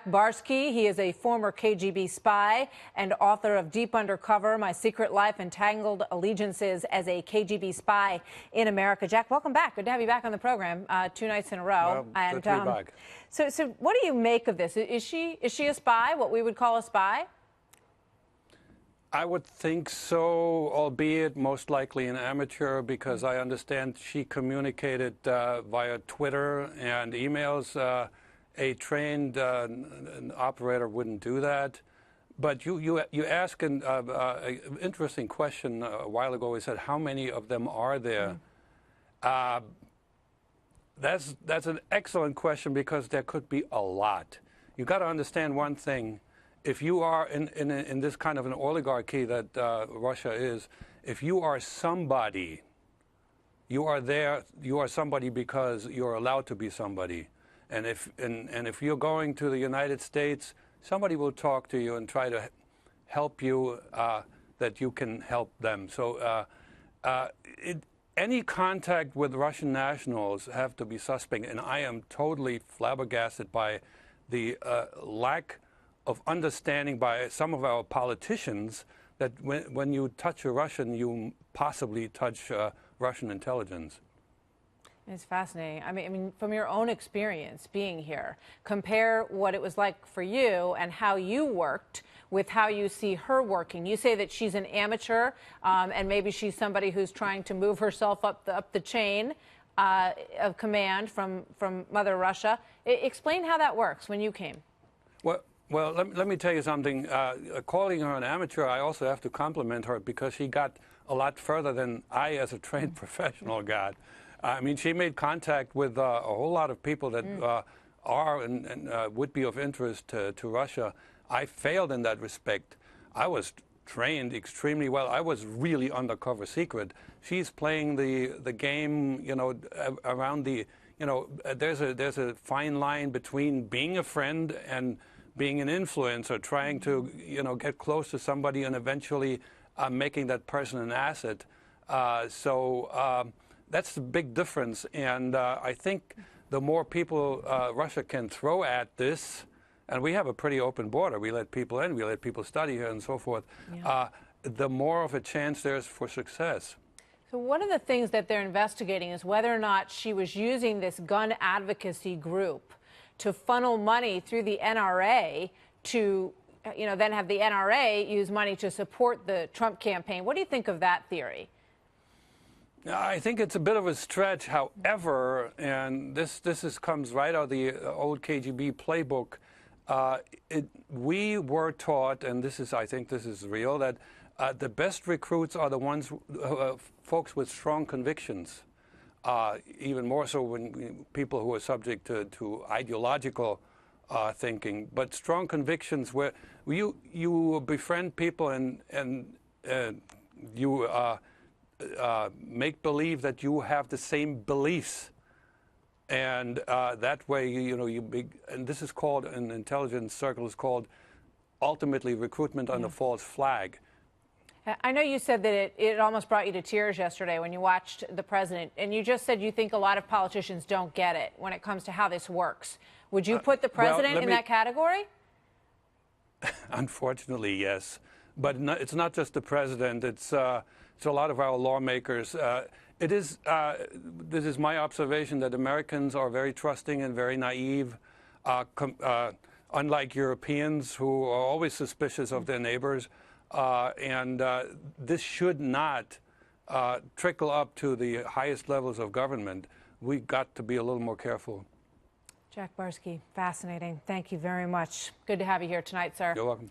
Barsky. He is a former KGB spy and author of Deep Undercover, My Secret Life and Tangled Allegiances as a KGB Spy in America. Jack, welcome back. Good to have you back on the program 2 nights in a row. Well, good to be back. So what do you make of this? Is she a spy, what we would call a spy? I would think so, albeit most likely an amateur, because I understand she communicated via Twitter and emails. A trained an operator wouldn't do that. But you asked an interesting question a while ago. We said, how many of them are there? That's an excellent question, because there could be a lot. You got to understand one thing. If you are in this kind of an oligarchy that Russia is, if you are somebody, you are there. You are somebody because you're allowed to be somebody. And if you're going to the United States, somebody will talk to you and try to help you that you can help them. So any contact with Russian nationals have to be suspect. And I am totally flabbergasted by the lack of understanding by some of our politicians that when you touch a Russian, you possibly touch Russian intelligence. It's fascinating. I mean, from your own experience being here, compare what it was like for you and how you worked with how you see her working. You say that she's an amateur, and maybe she's somebody who's trying to move herself up the chain of command from Mother Russia. Explain how that works when you came. Well, let me tell you something. Calling her an amateur, I also have to compliment her, because she got a lot further than I, as a trained professional, got. I mean, she made contact with a whole lot of people that are and would be of interest to Russia. I failed in that respect. I was trained extremely well. I was really undercover secret. She's playing the game, you know, around the, you know, there's a fine line between being a friend and being an influencer, trying to, you know, get close to somebody and eventually making that person an asset. That's the big difference, and I think the more people Russia can throw at this, and we have a pretty open border, we let people in, we let people study here and so forth, the more of a chance there's for success. So one of the things that they're investigating is whether or not she was using this gun advocacy group to funnel money through the NRA to, you know, then have the NRA use money to support the Trump campaign. What do you think of that theory? I think it's a bit of a stretch, however, and this comes right out of the old KGB playbook. We were taught, and I think this is real, that the best recruits are the ones, folks with strong convictions. Even more so when people who are subject to ideological thinking, but strong convictions where you befriend people and you make believe that you have the same beliefs, and that way and this is called, in intelligence circles, called ultimately recruitment under false flag. I know you said that it almost brought you to tears yesterday when you watched the president, and you just said you think a lot of politicians don't get it when it comes to how this works. Would you put the president in that category? Unfortunately, yes. But it's not just the president. It's a lot of our lawmakers. This is my observation, that Americans are very trusting and very naive, unlike Europeans, who are always suspicious of their neighbors. This should not trickle up to the highest levels of government. We've got to be a little more careful. Jack Barsky, fascinating. Thank you very much. Good to have you here tonight, sir. You're welcome.